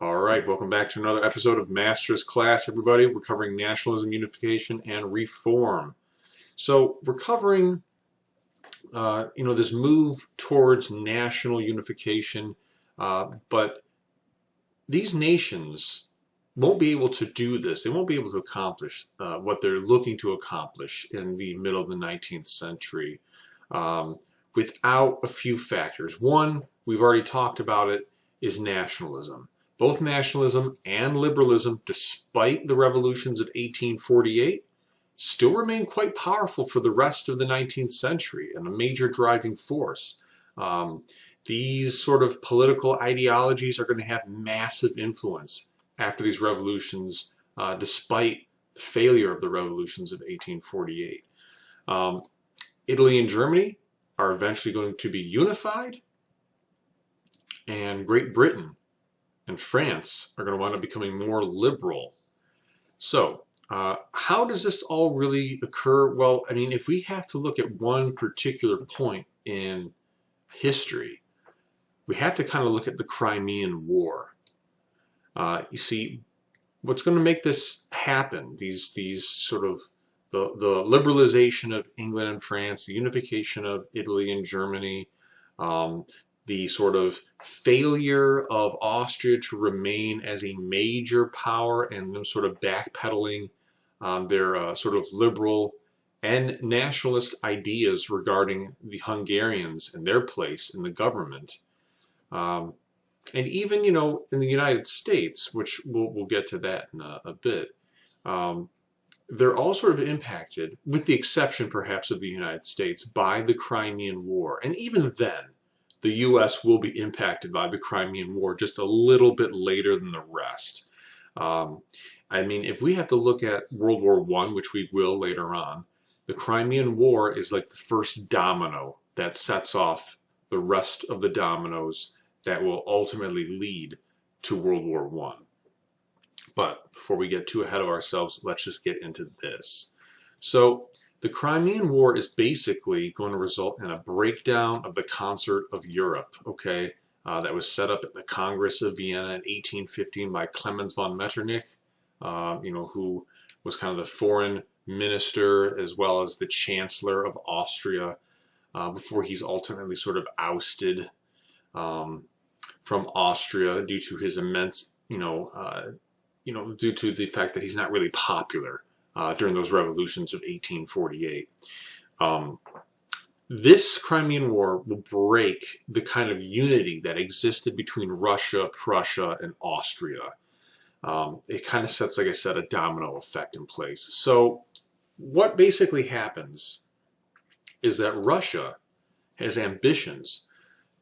All right, welcome back to another episode of Master's Class, everybody. We're covering nationalism, unification, and reform. So we're covering, this move towards national unification, but these nations won't be able to do this. They won't be able to accomplish what they're looking to accomplish in the middle of the 19th century without a few factors. One, we've already talked about it, is nationalism. Both nationalism and liberalism, despite the revolutions of 1848, still remain quite powerful for the rest of the 19th century and a major driving force. These sort of political ideologies are going to have massive influence after these revolutions, despite the failure of the revolutions of 1848. Italy and Germany are eventually going to be unified, and Great Britain and France are going to wind up becoming more liberal. So, how does this all really occur? Well, I mean, if we have to look at one particular point in history, we have to kind of look at the Crimean War. You see, what's going to make this happen, these sort of the liberalization of England and France, the unification of Italy and Germany, the sort of failure of Austria to remain as a major power and them sort of backpedaling on their sort of liberal and nationalist ideas regarding the Hungarians and their place in the government. And even, in the United States, which we'll get to that in a bit, they're all sort of impacted, with the exception perhaps of the United States, by the Crimean War. And even then, the U.S. will be impacted by the Crimean War just a little bit later than the rest. I mean, if we have to look at World War I, which we will later on, the Crimean War is like the first domino that sets off the rest of the dominoes that will ultimately lead to World War I. But before we get too ahead of ourselves, let's just get into this. So, the Crimean War is basically going to result in a breakdown of the concert of Europe, okay? That was set up at the Congress of Vienna in 1815 by Clemens von Metternich, who was kind of the foreign minister as well as the chancellor of Austria before he's ultimately sort of ousted from Austria due to his immense, due to the fact that he's not really popular during those revolutions of 1848. This Crimean War will break the kind of unity that existed between Russia, Prussia, and Austria. It kind of sets, like I said, a domino effect in place. So what basically happens is that Russia has ambitions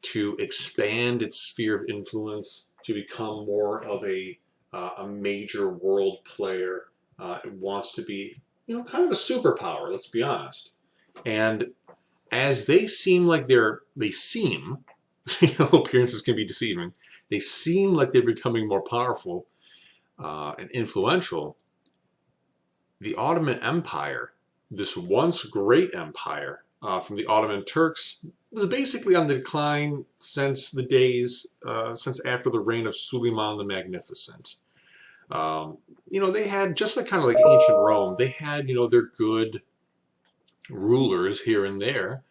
to expand its sphere of influence, to become more of a major world player. It wants to be, kind of a superpower, let's be honest. And as they seem like appearances can be deceiving, they seem like they're becoming more powerful and influential. The Ottoman Empire, this once great empire from the Ottoman Turks, was basically on the decline since since after the reign of Suleiman the Magnificent. They had, just like kind of like ancient Rome, they had, their good rulers here and there,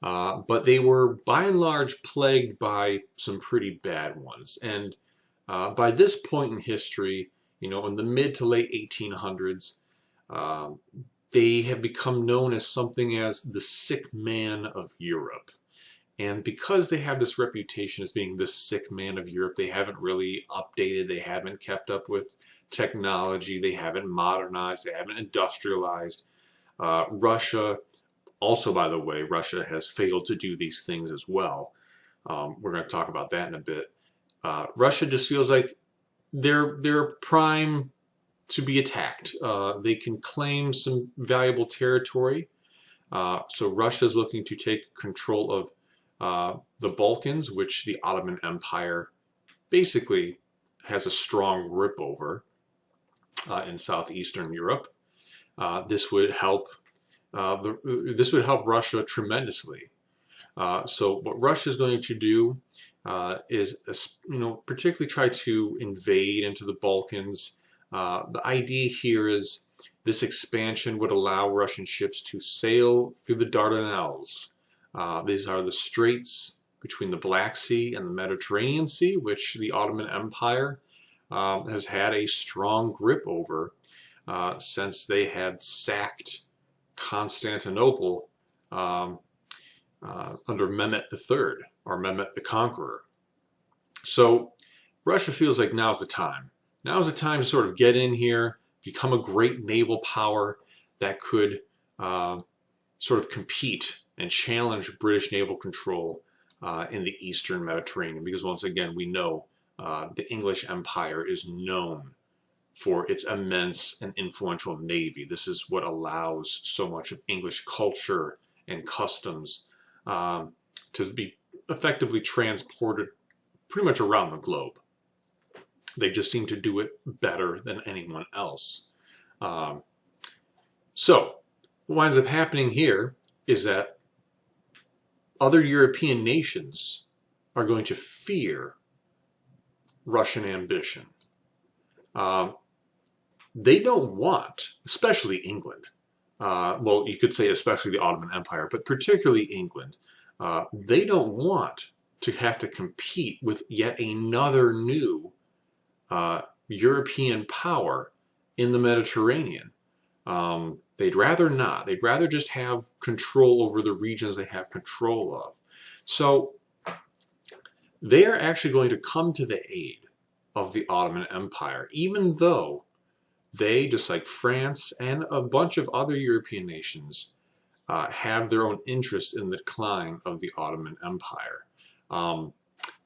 but they were by and large plagued by some pretty bad ones. And by this point in history, in the mid to late 1800s, they have become known as something as the sick man of Europe. And because they have this reputation as being the sick man of Europe, they haven't really updated, they haven't kept up with technology, they haven't modernized, they haven't industrialized. Russia, also by the way, Russia has failed to do these things as well. We're going to talk about that in a bit. Russia just feels like they're prime to be attacked. They can claim some valuable territory. So Russia is looking to take control of the Balkans, which the Ottoman Empire basically has a strong grip over in southeastern Europe. This would help Russia tremendously. So what Russia is going to do is, particularly try to invade into the Balkans. The idea here is this expansion would allow Russian ships to sail through the Dardanelles. These are the straits between the Black Sea and the Mediterranean Sea, which the Ottoman Empire has had a strong grip over since they had sacked Constantinople under Mehmet III, or Mehmet the Conqueror. So Russia feels like now's the time. Now's the time to sort of get in here, become a great naval power that could sort of compete and challenge British naval control in the Eastern Mediterranean. Because once again, we know the English Empire is known for its immense and influential navy. This is what allows so much of English culture and customs to be effectively transported pretty much around the globe. They just seem to do it better than anyone else. So what winds up happening here is that other European nations are going to fear Russian ambition. They don't want, especially England, well, you could say especially the Ottoman Empire, but particularly England, they don't want to have to compete with yet another new European power in the Mediterranean. They'd rather not. They'd rather just have control over the regions they have control of. So they are actually going to come to the aid of the Ottoman Empire, even though they, just like France and a bunch of other European nations, have their own interests in the decline of the Ottoman Empire.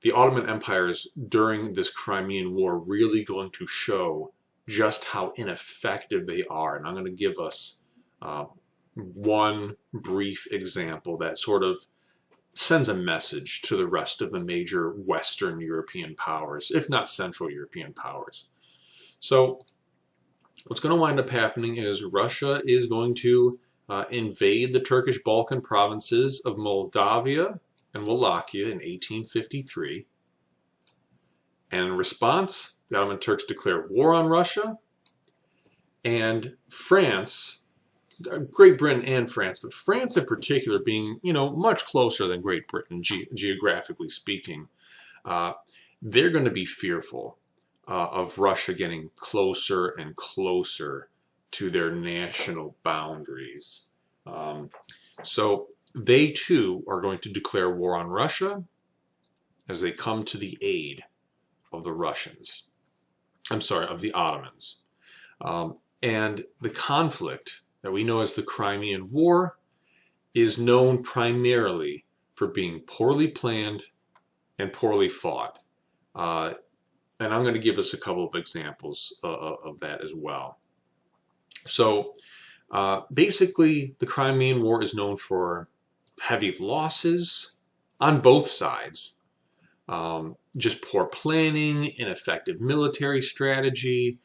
The Ottoman Empire is, during this Crimean War, really going to show just how ineffective they are. And I'm going to give us one brief example that sort of sends a message to the rest of the major Western European powers, if not Central European powers. So what's going to wind up happening is Russia is going to invade the Turkish Balkan provinces of Moldavia and Wallachia in 1853. And in response, the Ottoman Turks declare war on Russia, and France, Great Britain and France, but France in particular being, much closer than Great Britain geographically speaking, they're going to be fearful of Russia getting closer and closer to their national boundaries. So they too are going to declare war on Russia as they come to the aid of the Russians. I'm sorry, of the Ottomans. And the conflict that we know as the Crimean War is known primarily for being poorly planned and poorly fought. And I'm going to give us a couple of examples of that as well. So basically, the Crimean War is known for heavy losses on both sides, just poor planning, ineffective military strategy.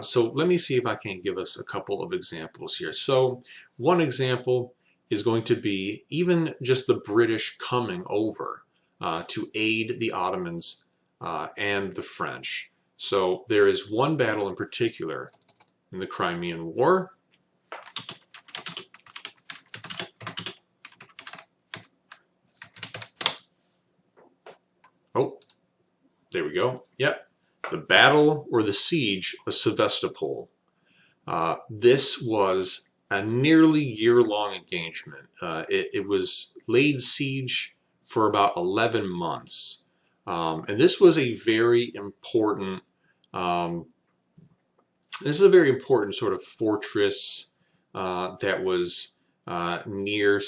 So let me see if I can give us a couple of examples here. So one example is going to be even just the British coming over to aid the Ottomans and the French. So there is one battle in particular in the Crimean War. Oh, there we go. Yep. The battle or the siege of Sevastopol. This was a nearly year-long engagement. It was laid siege for about 11 months. And this was a very important, sort of fortress that was near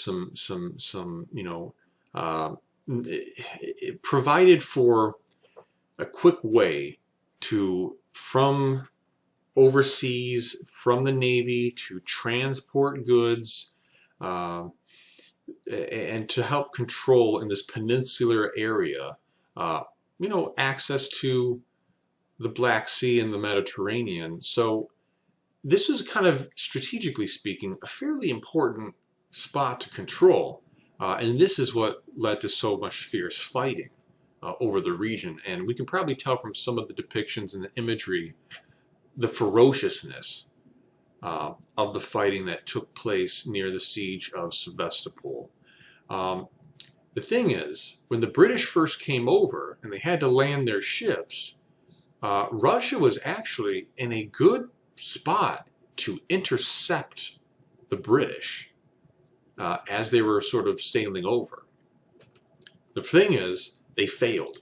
it provided for a quick way from overseas, from the Navy, to transport goods and to help control in this peninsular area, access to the Black Sea and the Mediterranean. So this was kind of, strategically speaking, a fairly important spot to control. And this is what led to so much fierce fighting over the region. And we can probably tell from some of the depictions and the imagery the ferociousness of the fighting that took place near the siege of Sevastopol. The thing is, when the British first came over and they had to land their ships, Russia was actually in a good spot to intercept the British as they were sort of sailing over. The thing is, they failed.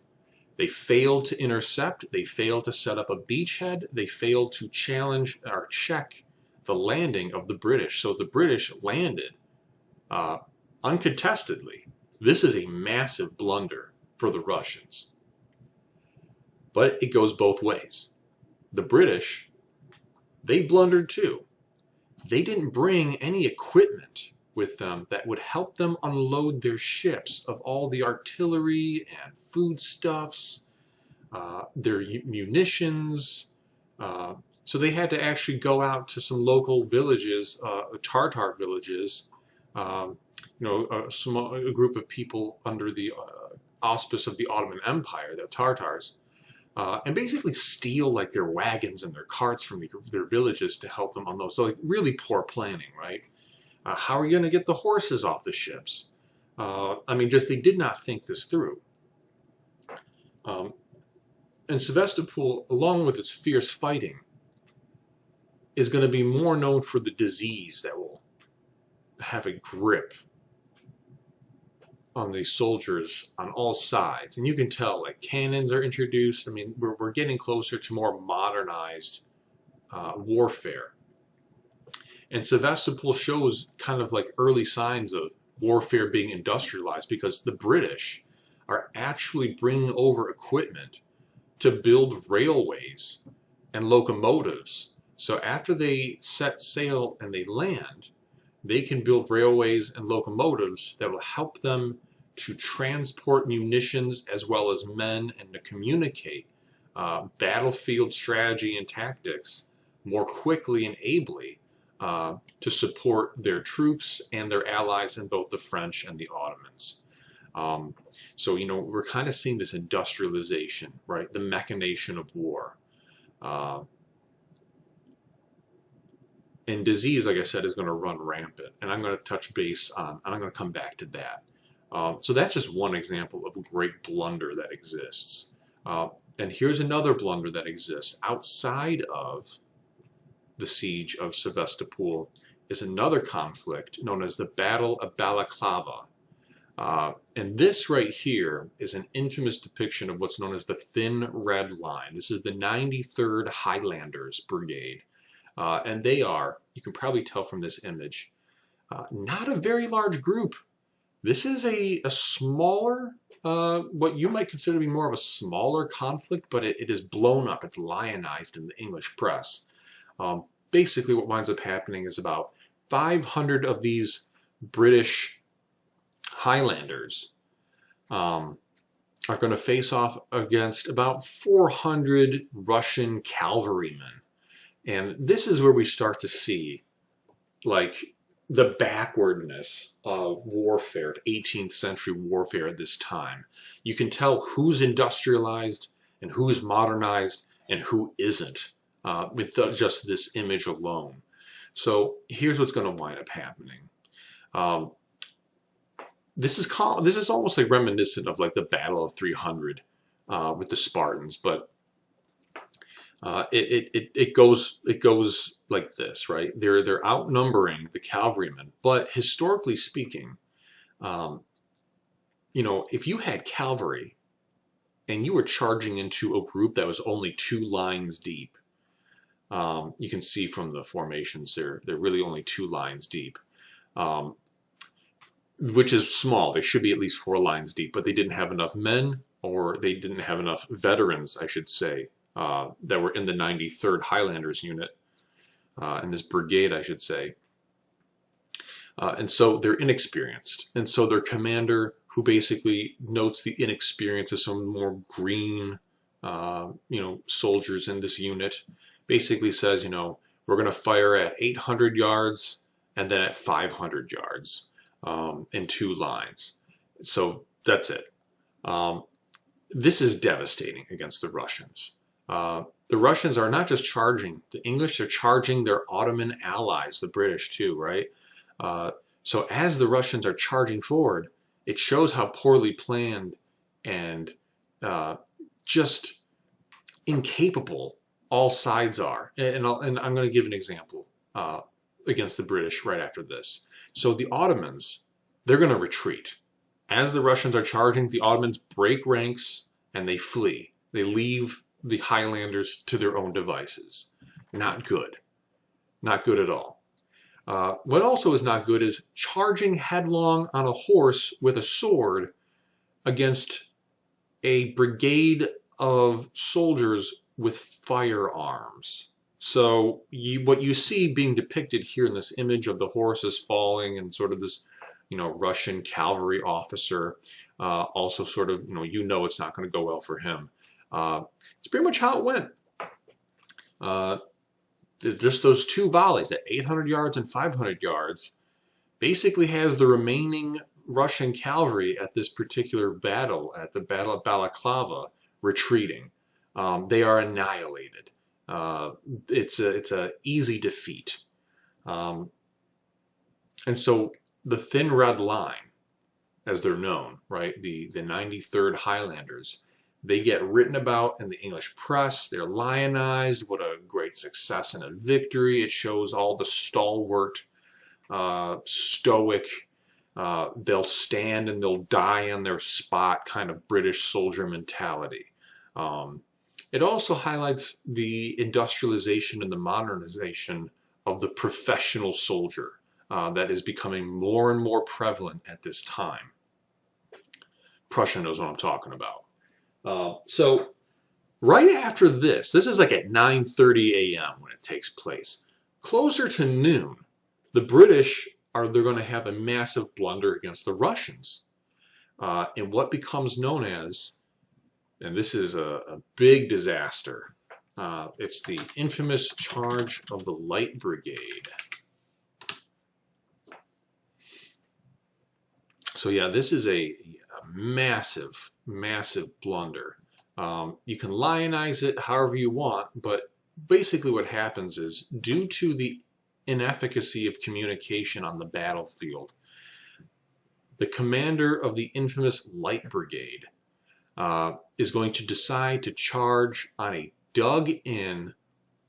They failed to intercept. They failed to set up a beachhead. They failed to challenge or check the landing of the British. So the British landed uncontestedly. This is a massive blunder for the Russians. But it goes both ways. The British, they blundered too. They didn't bring any equipment with them that would help them unload their ships of all the artillery and foodstuffs, their munitions. So they had to actually go out to some local villages, Tartar villages, a group of people under the auspice of the Ottoman Empire, the Tartars, and basically steal like their wagons and their carts from their villages to help them unload. So like really poor planning, right? How are you going to get the horses off the ships? They did not think this through. And Sevastopol, along with its fierce fighting, is going to be more known for the disease that will have a grip on the soldiers on all sides. And you can tell, like, cannons are introduced. I mean, we're getting closer to more modernized warfare. And Sevastopol shows kind of like early signs of warfare being industrialized because the British are actually bringing over equipment to build railways and locomotives. So after they set sail and they land, they can build railways and locomotives that will help them to transport munitions as well as men and to communicate battlefield strategy and tactics more quickly and ably to support their troops and their allies in both the French and the Ottomans. So, we're kind of seeing this industrialization, right? The mechanization of war. And disease, like I said, is going to run rampant. And I'm going to touch base on, and I'm going to come back to that. So that's just one example of a great blunder that exists. And here's another blunder that exists outside of the siege of Sevastopol is another conflict known as the Battle of Balaclava. And this right here is an infamous depiction of what's known as the Thin Red Line. This is the 93rd Highlanders Brigade. And they are, you can probably tell from this image, not a very large group. This is a smaller, what you might consider to be more of a smaller conflict, but it is blown up. It's lionized in the English press. Basically what winds up happening is about 500 of these British Highlanders are going to face off against about 400 Russian cavalrymen. And this is where we start to see, like, the backwardness of warfare, of 18th century warfare at this time. You can tell who's industrialized and who's modernized and who isn't with just this image alone. So here's what's going to wind up happening. This is almost like reminiscent of like the Battle of 300 with the Spartans, but it goes like this, right? They're outnumbering the cavalrymen, but historically speaking, if you had cavalry and you were charging into a group that was only 2 lines deep, you can see from the formations they're really only 2 lines deep, which is small. They should be at least 4 lines deep, but they didn't have enough men, or they didn't have enough veterans, I should say, that were in the 93rd Highlanders unit, in this brigade, I should say. And so they're inexperienced. And so their commander, who basically notes the inexperience of some more green, soldiers in this unit, basically says, we're going to fire at 800 yards and then at 500 yards in 2 lines. So that's it. this is devastating against the Russians. The Russians are not just charging the English, they're charging their Ottoman allies, the British too, right? So as the Russians are charging forward, it shows how poorly planned and just incapable all sides are. And I'm going to give an example against the British right after this. So the Ottomans, they're going to retreat. As the Russians are charging, the Ottomans break ranks and they flee. They leave the Highlanders to their own devices. Not good. Not good at all. What also is not good is charging headlong on a horse with a sword against a brigade of soldiers with firearms. So what you see being depicted here in this image of the horses falling and sort of this, Russian cavalry officer, also sort of, it's not going to go well for him. It's pretty much how it went. Just those two volleys at 800 yards and 500 yards basically has the remaining Russian cavalry at this particular battle, at the Battle of Balaclava, retreating. They are annihilated. It's a easy defeat. And so the Thin Red Line, as they're known, right, the 93rd Highlanders, they get written about in the English press. They're lionized. What a great success and a victory. It shows all the stalwart, stoic, they'll stand and they'll die on their spot kind of British soldier mentality. It also highlights the industrialization and the modernization of the professional soldier that is becoming more and more prevalent at this time. Prussia knows what I'm talking about. So right after this is like at 9:30 a.m. when it takes place. Closer to noon, the British they're going to have a massive blunder against the Russians in what becomes known as, and this is a big disaster, it's the infamous Charge of the Light Brigade. So yeah, this is a massive, massive blunder. You can lionize it however you want, but basically what happens is, due to the inefficacy of communication on the battlefield, the commander of the infamous Light Brigade is going to decide to charge on a dug-in,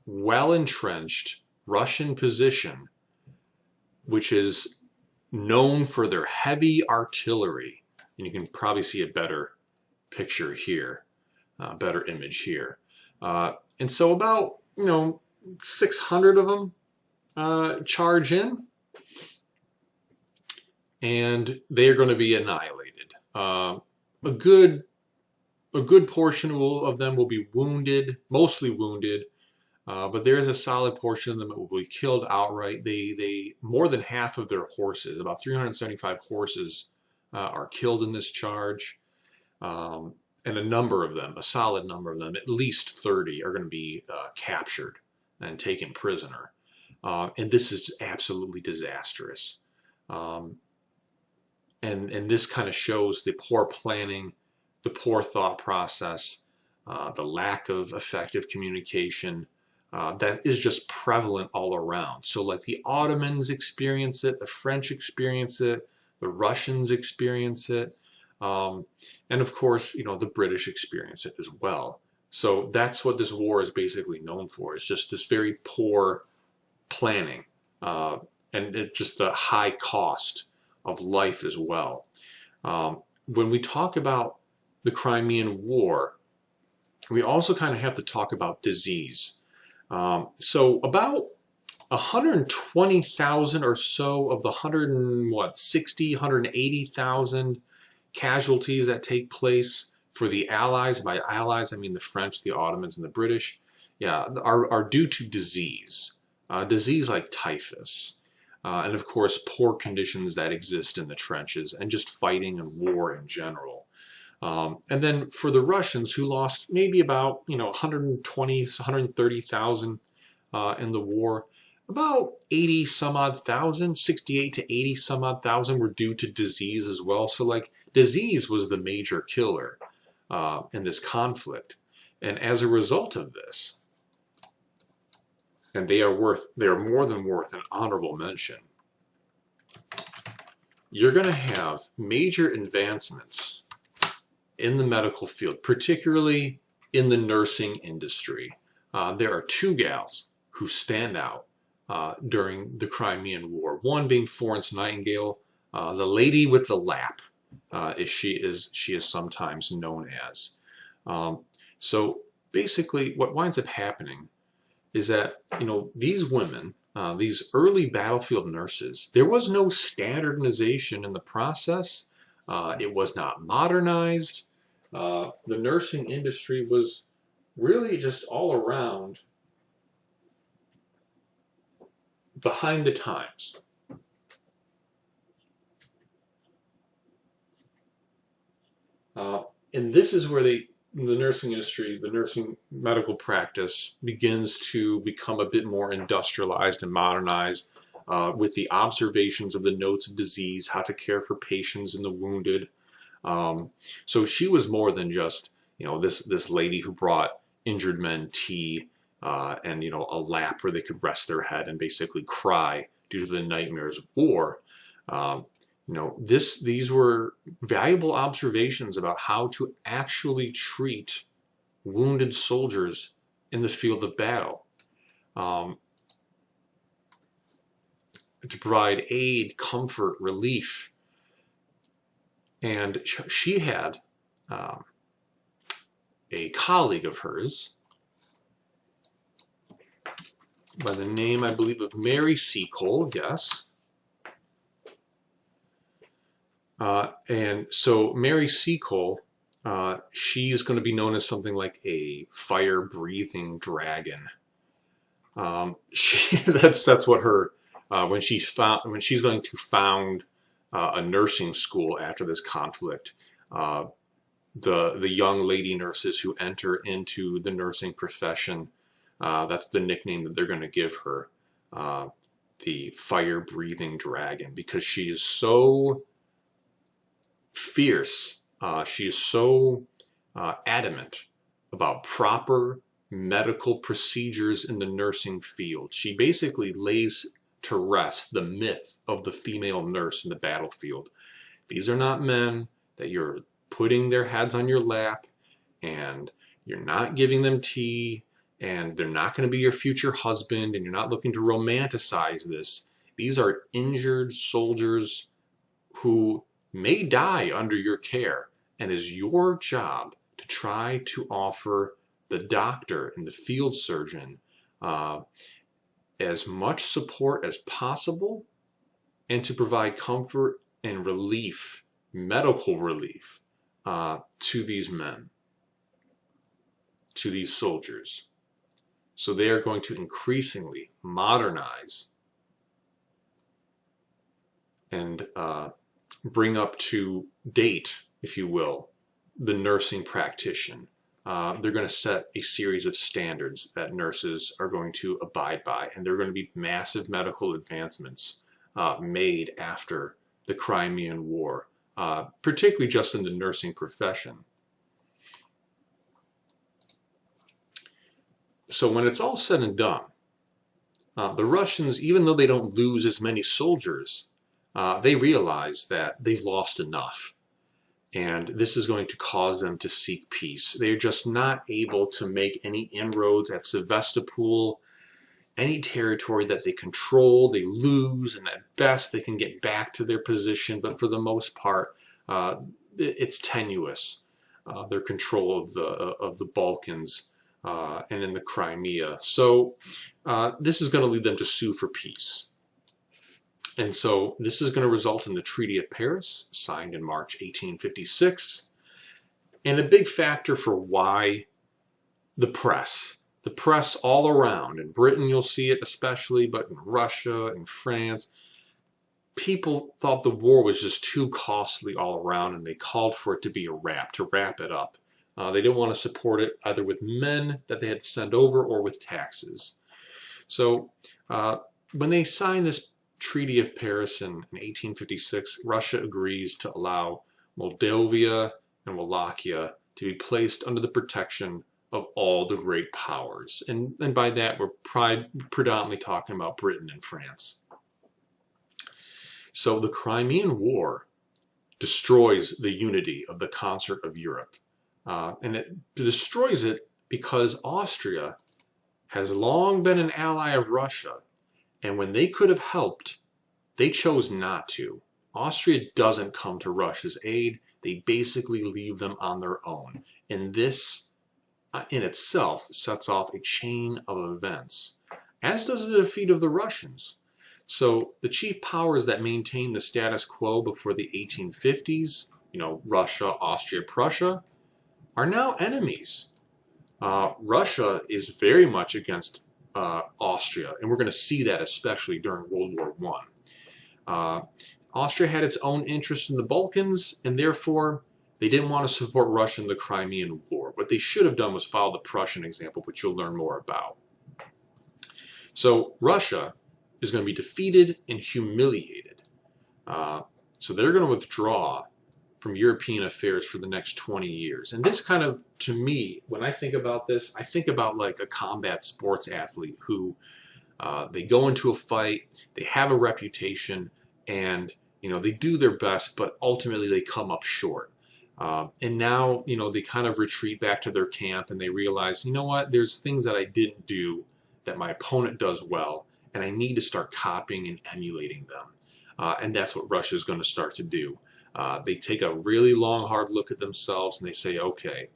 well-entrenched Russian position, which is known for their heavy artillery. And you can probably see a better picture here, better image here. And so about, 600 of them charge in, and they are going to be annihilated. A good portion of them will be wounded, mostly wounded, but there's a solid portion of them that will be killed outright. They more than half of their horses, about 375 horses, are killed in this charge, and a number of them, a solid number of them, at least 30, are going to be captured and taken prisoner. And this is absolutely disastrous. And this kind of shows the poor planning, the poor thought process, the lack of effective communication that is just prevalent all around. So like the Ottomans experience it, the French experience it, the Russians experience it, and of course, the British experience it as well. So that's what this war is basically known for. It's just this very poor planning, and it's just the high cost of life as well. When we talk about the Crimean War, we also kind of have to talk about disease. So about 120,000 or so of the 180,000 casualties that take place for the Allies, by Allies I mean the French, the Ottomans, and the British, are due to disease. Disease like typhus, and of course poor conditions that exist in the trenches, and just fighting and war in general. And then for the Russians, who lost maybe about 120, 130,000 in the war, about 80 some odd thousand, 68 to 80 some odd thousand were due to disease as well. So like disease was the major killer. in this conflict. And as a result of this, and they are more than worth an honorable mention, you're going to have major advancements in the medical field, particularly in the nursing industry. There are two gals who stand out during the Crimean War, one being Florence Nightingale, the lady with the lap, as she is sometimes known as. So basically what winds up happening is that, these women, these early battlefield nurses, there was no standardization in the process. It was not modernized. The nursing industry was really just all around behind the times. And this is where the nursing industry, the nursing medical practice begins to become a bit more industrialized and modernized, with the observations of the notes of disease, how to care for patients and the wounded. So she was more than just, this lady who brought injured men tea and, a lap where they could rest their head and basically cry due to the nightmares of war. These were valuable observations about how to actually treat wounded soldiers in the field of battle, to provide aid, comfort, relief. And she had a colleague of hers by the name, I believe, of Mary Seacole, yes. And so Mary Seacole, she's going to be known as something like a fire-breathing dragon. That's what her when she's going to found a nursing school after this conflict. The young lady nurses who enter into the nursing profession, that's the nickname that they're going to give her, the fire-breathing dragon, because she is so fierce. She is so adamant about proper medical procedures in the nursing field. She basically lays to rest the myth of the female nurse in the battlefield. These are not men that you're putting their heads on your lap and you're not giving them tea and they're not going to be your future husband and you're not looking to romanticize this. These are injured soldiers who may die under your care, and it is your job to try to offer the doctor and the field surgeon as much support as possible and to provide comfort and relief, medical relief, to these men, to these soldiers. So they are going to increasingly modernize and bring up to date, if you will, the nursing practitioner. They're going to set a series of standards that nurses are going to abide by, and there are going to be massive medical advancements made after the Crimean War, particularly just in the nursing profession. So when it's all said and done, the Russians, even though they don't lose as many soldiers, they realize that they've lost enough. And this is going to cause them to seek peace. They're just not able to make any inroads at Sevastopol, any territory that they control, they lose, and at best they can get back to their position. But for the most part, it's tenuous, their control of the Balkans and in the Crimea. So this is going to lead them to sue for peace. And so this is going to result in the Treaty of Paris, signed in March 1856. And a big factor for why the press all around, in Britain you'll see it especially, but in Russia and France, people thought the war was just too costly all around and they called for it to be a wrap, to wrap it up. They didn't want to support it either with men that they had to send over or with taxes. So when they signed this Treaty of Paris in 1856, Russia agrees to allow Moldavia and Wallachia to be placed under the protection of all the great powers. And by that, we're predominantly talking about Britain and France. So the Crimean War destroys the unity of the concert of Europe. And it destroys it because Austria has long been an ally of Russia. And when they could have helped, they chose not to. Austria doesn't come to Russia's aid. They basically leave them on their own. And this in itself sets off a chain of events, as does the defeat of the Russians. So the chief powers that maintained the status quo before the 1850s, Russia, Austria, Prussia, are now enemies. Russia is very much against Austria, and we're going to see that especially during World War I. Austria had its own interest in the Balkans, and therefore they didn't want to support Russia in the Crimean War. What they should have done was follow the Prussian example, which you'll learn more about. So Russia is going to be defeated and humiliated. So they're going to withdraw from European affairs for the next 20 years. And this kind of, to me, when I think about this, I think about like a combat sports athlete who they go into a fight, they have a reputation, and they do their best, but ultimately they come up short. And now, they kind of retreat back to their camp and they realize, what, there's things that I didn't do that my opponent does well, and I need to start copying and emulating them. And that's what Russia is going to start to do. They take a really long, hard look at themselves and they say, okay,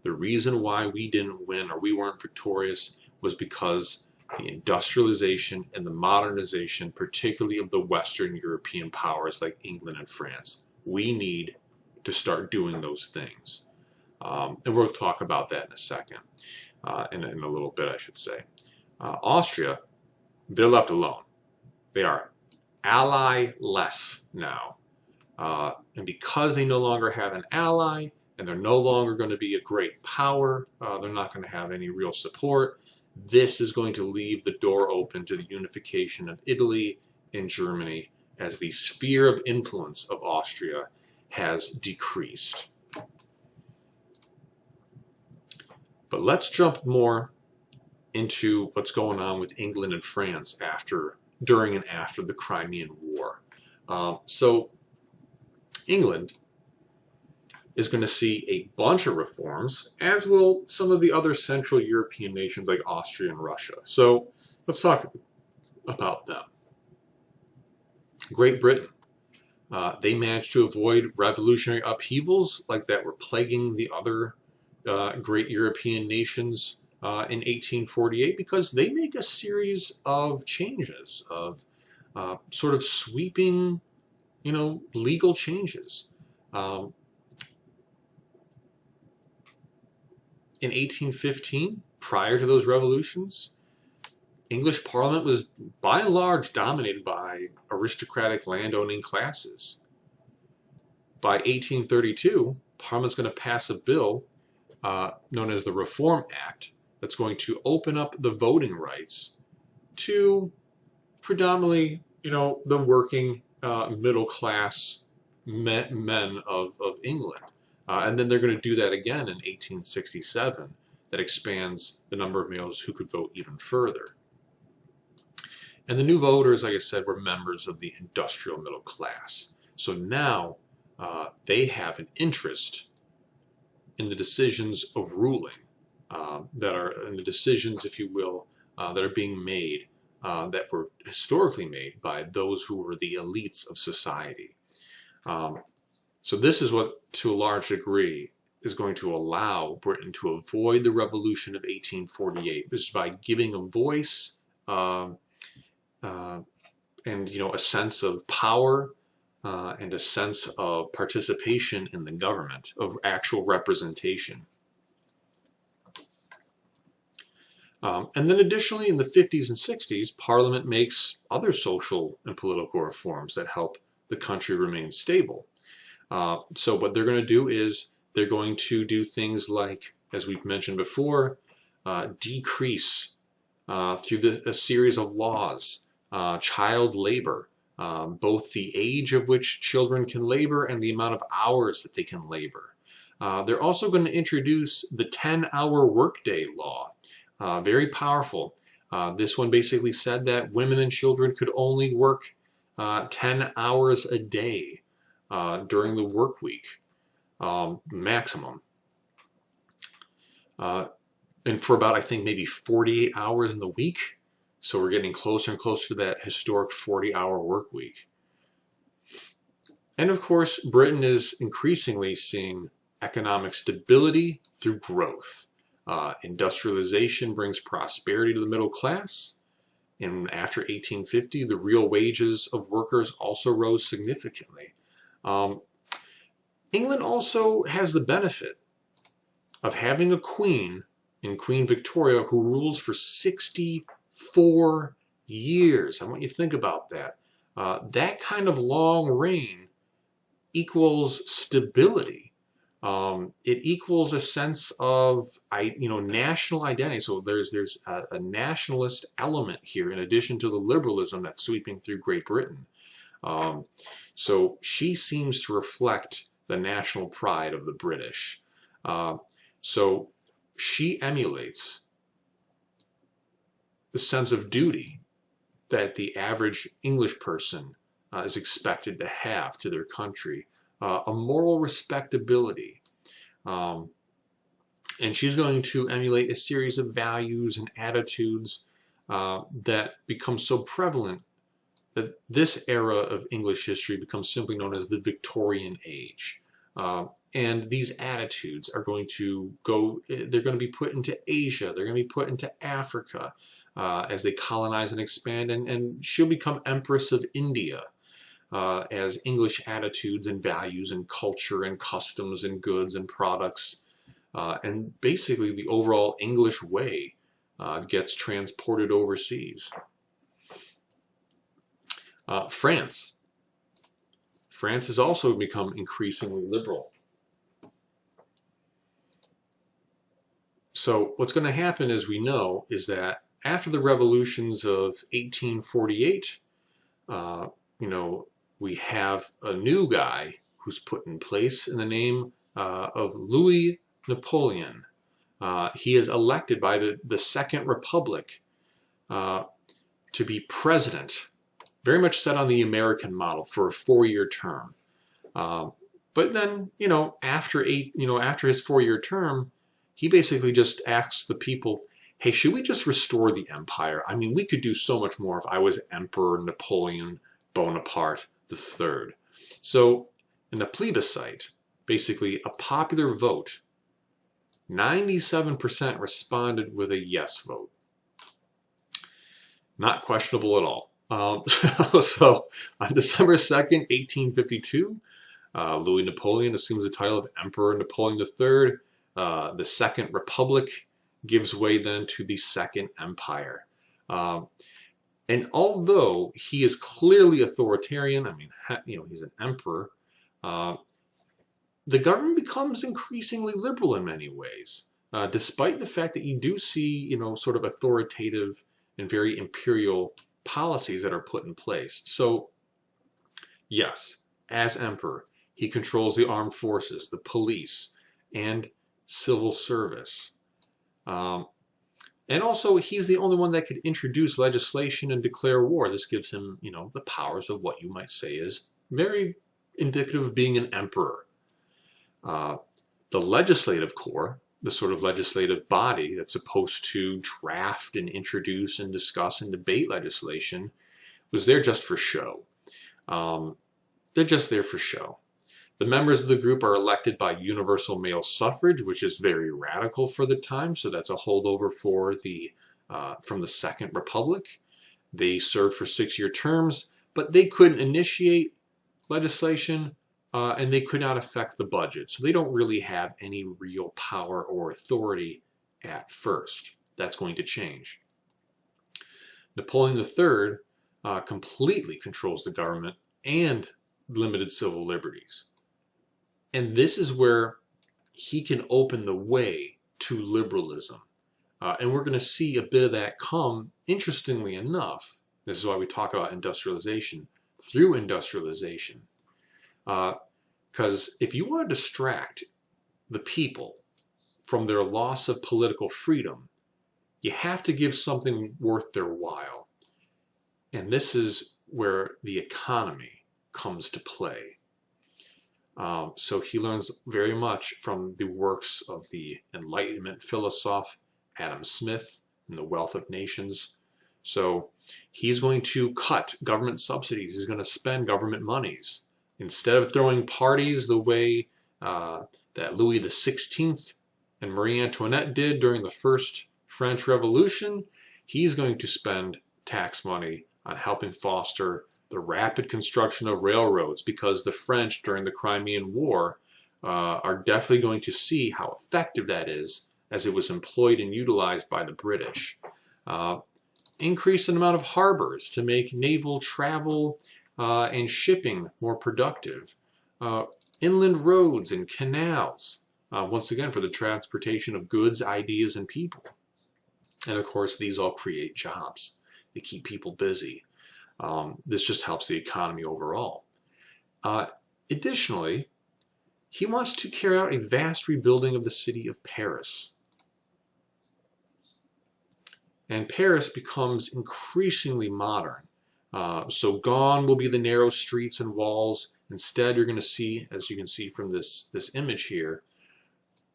the reason why we didn't win or we weren't victorious was because the industrialization and the modernization, particularly of the Western European powers like England and France. We need to start doing those things. And we'll talk about that in a second, in a little bit, I should say. Austria, they're left alone. They are ally-less now. And because they no longer have an ally, and they're no longer going to be a great power, they're not going to have any real support, this is going to leave the door open to the unification of Italy and Germany as the sphere of influence of Austria has decreased. But let's jump more into what's going on with England and France during and after the Crimean War. So England is going to see a bunch of reforms, as will some of the other Central European nations like Austria and Russia. So let's talk about them. Great Britain. They managed to avoid revolutionary upheavals like that were plaguing the other great European nations in 1848 because they make a series of changes, of sort of sweeping, legal changes. In 1815, prior to those revolutions, English Parliament was by and large dominated by aristocratic landowning classes. By 1832, Parliament's going to pass a bill known as the Reform Act that's going to open up the voting rights to predominantly, the working middle class men of England. And then they're going to do that again in 1867. That expands the number of males who could vote even further. And the new voters, like I said, were members of the industrial middle class. So now they have an interest in the decisions of ruling that are, in the decisions, if you will, that are being made, that were historically made by those who were the elites of society. So this is what, to a large degree, is going to allow Britain to avoid the revolution of 1848. This is by giving a voice and a sense of power and a sense of participation in the government, of actual representation. And then additionally, in the 50s and 60s, Parliament makes other social and political reforms that help the country remain stable. So what they're going to do is they're going to do things like, as we've mentioned before, decrease through a series of laws, child labor, both the age of which children can labor and the amount of hours that they can labor. They're also going to introduce the 10-hour workday law. Very powerful. This one basically said that women and children could only work 10 hours a day during the work week, maximum. And for about, I think, maybe 48 hours in the week. So we're getting closer and closer to that historic 40-hour work week. And of course, Britain is increasingly seeing economic stability through growth. Industrialization brings prosperity to the middle class. And after 1850, the real wages of workers also rose significantly. England also has the benefit of having a queen in Queen Victoria who rules for 64 years. I want you to think about that. That kind of long reign equals stability. It equals a sense of national identity. So there's a nationalist element here in addition to the liberalism that's sweeping through Great Britain. So she seems to reflect the national pride of the British. So she emulates the sense of duty that the average English person is expected to have to their country, a moral respectability. And she's going to emulate a series of values and attitudes that become so prevalent that this era of English history becomes simply known as the Victorian Age. And these attitudes are going to they're going to be put into Asia, they're going to be put into Africa as they colonize and expand, and she'll become Empress of India as English attitudes and values and culture and customs and goods and products and basically the overall English way gets transported overseas. France. France has also become increasingly liberal. So what's going to happen, as we know, is that after the revolutions of 1848, we have a new guy who's put in place in the name of Louis Napoleon. He is elected by the Second Republic to be president, very much set on the American model for a 4-year term. But then, after his 4-year term, he basically just asks the people, hey, should we just restore the empire? I mean, we could do so much more if I was Emperor Napoleon Bonaparte III. So in a plebiscite, basically a popular vote, 97% responded with a yes vote. Not questionable at all. So on December 2nd, 1852, Louis Napoleon assumes the title of Emperor Napoleon III. The Second Republic gives way then to the Second Empire. And although he is clearly authoritarian, I mean, he's an emperor, the government becomes increasingly liberal in many ways, despite the fact that you do see, sort of authoritative and very imperial policies that are put in place. So, yes, as emperor, he controls the armed forces, the police, and civil service. And also, he's the only one that could introduce legislation and declare war. This gives him, the powers of what you might say is very indicative of being an emperor. The legislative corps, the sort of legislative body that's supposed to draft and introduce and discuss and debate legislation, was there just for show. They're just there for show. The members of the group are elected by universal male suffrage, which is very radical for the time. So that's a holdover from the Second Republic. They served for 6-year terms, but they couldn't initiate legislation and they could not affect the budget. So they don't really have any real power or authority at first. That's going to change. Napoleon III completely controls the government and limited civil liberties. And this is where he can open the way to liberalism. And we're going to see a bit of that come, interestingly enough, this is why we talk about industrialization, through industrialization. Because if you want to distract the people from their loss of political freedom, you have to give something worth their while. And this is where the economy comes to play. So he learns very much from the works of the Enlightenment philosopher Adam Smith and The Wealth of Nations. So he's going to cut government subsidies. He's going to spend government monies. Instead of throwing parties the way that Louis XVI and Marie Antoinette did during the First French Revolution, he's going to spend tax money on helping foster the rapid construction of railroads, because the French during the Crimean War are definitely going to see how effective that is as it was employed and utilized by the British. Increase the amount of harbors to make naval travel and shipping more productive. Inland roads and canals, once again for the transportation of goods, ideas, and people. And of course, these all create jobs. They keep people busy. This just helps the economy overall. Additionally, he wants to carry out a vast rebuilding of the city of Paris. And Paris becomes increasingly modern. So gone will be the narrow streets and walls. Instead, you're going to see, as you can see from this image here,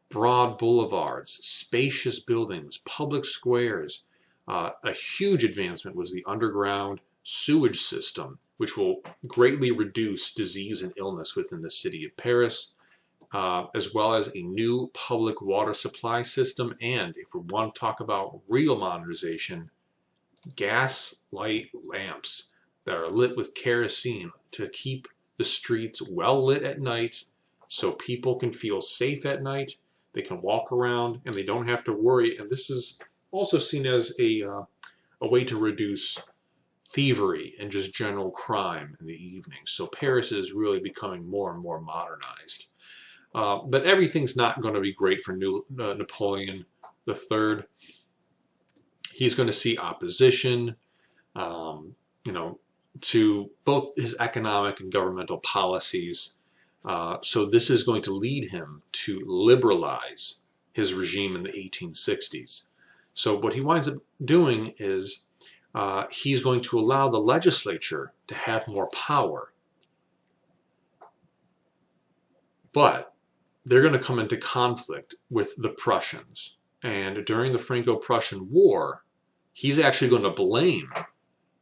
broad boulevards, spacious buildings, public squares. A huge advancement was the underground sewage system, which will greatly reduce disease and illness within the city of Paris, as well as a new public water supply system. And if we want to talk about real modernization, gas light lamps that are lit with kerosene to keep the streets well lit at night so people can feel safe at night. They can walk around and they don't have to worry. And this is also seen as a way to reduce thievery and just general crime in the evening. So Paris is really becoming more and more modernized. But everything's not going to be great for Napoleon III. He's going to see opposition, to both his economic and governmental policies. So this is going to lead him to liberalize his regime in the 1860s. So what he winds up doing is he's going to allow the legislature to have more power. But they're going to come into conflict with the Prussians. And during the Franco-Prussian War, he's actually going to blame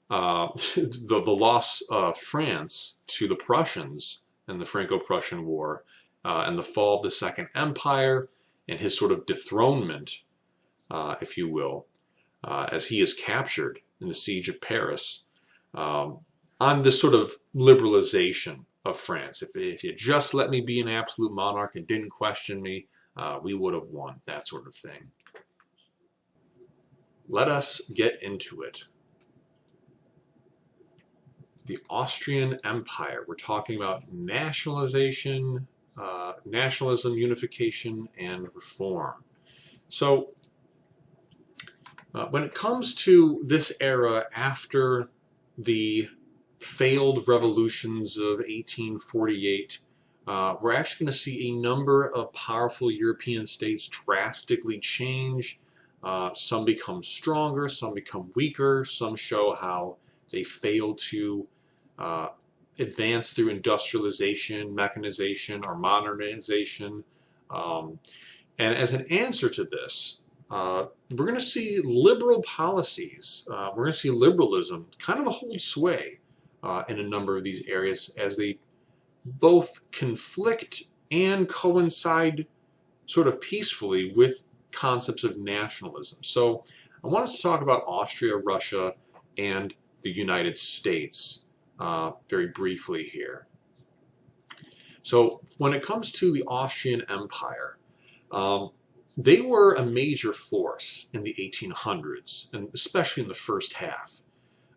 the loss of France to the Prussians in the Franco-Prussian War and the fall of the Second Empire and his sort of dethronement, if you will, as he is captured in the siege of Paris, on this sort of liberalization of France. If you just let me be an absolute monarch and didn't question me, we would have won, that sort of thing. Let us get into it. The Austrian Empire. We're talking about nationalization, nationalism, unification, and reform. So when it comes to this era after the failed revolutions of 1848, we're actually going to see a number of powerful European states drastically change. Some become stronger, some become weaker, some show how they fail to advance through industrialization, mechanization, or modernization. And as an answer to this, we're going to see liberal policies. We're going to see liberalism kind of hold sway in a number of these areas as they both conflict and coincide sort of peacefully with concepts of nationalism. So I want us to talk about Austria, Russia, and the United States very briefly here. So when it comes to the Austrian Empire, they were a major force in the 1800s, and especially in the first half.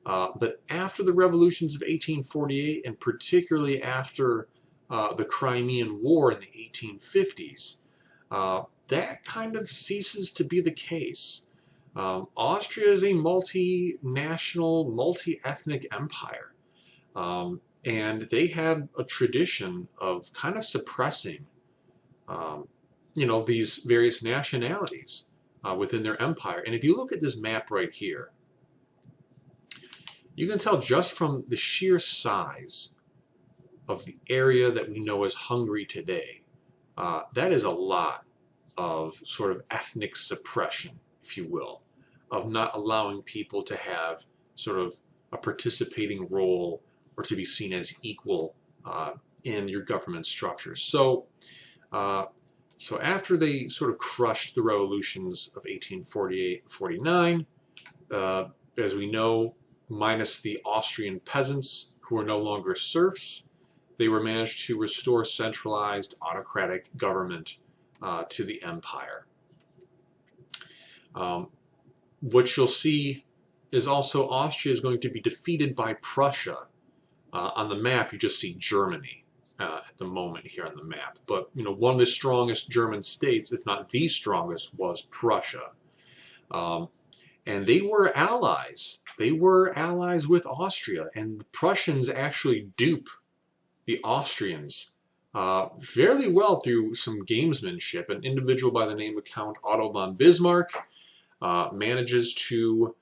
But after the revolutions of 1848, and particularly after the Crimean War in the 1850s, that kind of ceases to be the case. Austria is a multinational, multi-ethnic empire, and they had a tradition of kind of suppressing, these various nationalities within their empire. And if you look at this map right here, you can tell just from the sheer size of the area that we know as Hungary today, that is a lot of sort of ethnic suppression, if you will, of not allowing people to have sort of a participating role or to be seen as equal in your government structures. So after they sort of crushed the revolutions of 1848-49, as we know, minus the Austrian peasants who were no longer serfs, they were managed to restore centralized autocratic government to the empire. What you'll see is also Austria is going to be defeated by Prussia. On the map, you just see Germany at the moment here on the map. But one of the strongest German states, if not the strongest, was Prussia. And they were allies. They were allies with Austria, and the Prussians actually dupe the Austrians fairly well through some gamesmanship. An individual by the name of Count Otto von Bismarck manages to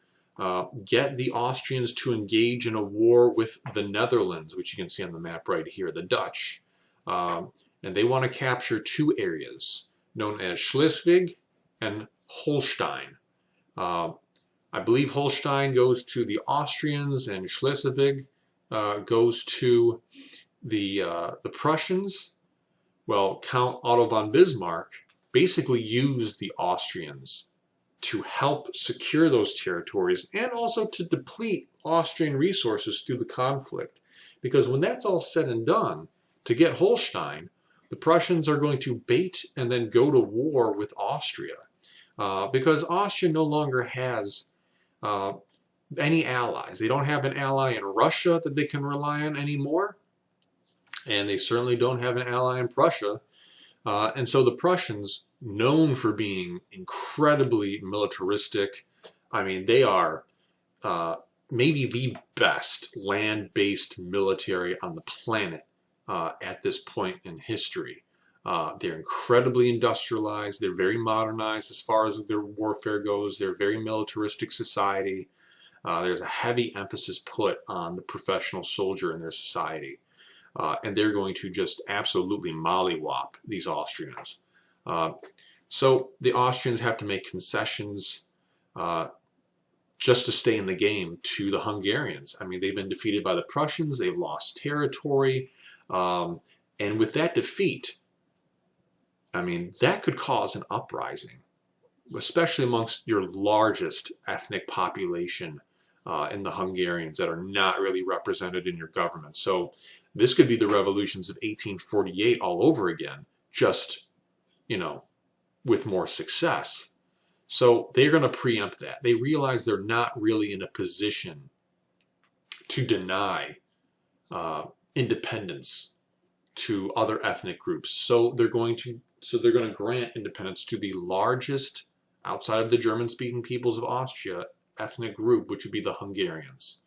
get the Austrians to engage in a war with the Netherlands, which you can see on the map right here, the Dutch. And they want to capture two areas known as Schleswig and Holstein. I believe Holstein goes to the Austrians and Schleswig goes to the Prussians. Well, Count Otto von Bismarck basically used the Austrians to help secure those territories and also to deplete Austrian resources through the conflict. Because when that's all said and done, to get Holstein, the Prussians are going to bait and then go to war with Austria. Because Austria no longer has any allies. They don't have an ally in Russia that they can rely on anymore. And they certainly don't have an ally in Prussia. And so the Prussians, known for being incredibly militaristic, I mean, they are maybe the best land-based military on the planet at this point in history. They're incredibly industrialized. They're very modernized as far as their warfare goes. They're a very militaristic society. There's a heavy emphasis put on the professional soldier in their society. And they're going to just absolutely mollywop these Austrians. So the Austrians have to make concessions just to stay in the game to the Hungarians. I mean, they've been defeated by the Prussians. They've lost territory. And with that defeat, I mean, that could cause an uprising, especially amongst your largest ethnic population in the Hungarians that are not really represented in your government. So this could be the revolutions of 1848 all over again, just, with more success. So they're going to preempt that. They realize they're not really in a position to deny independence to other ethnic groups. So they're going to grant independence to the largest, outside of the German-speaking peoples of Austria, ethnic group, which would be the Hungarians.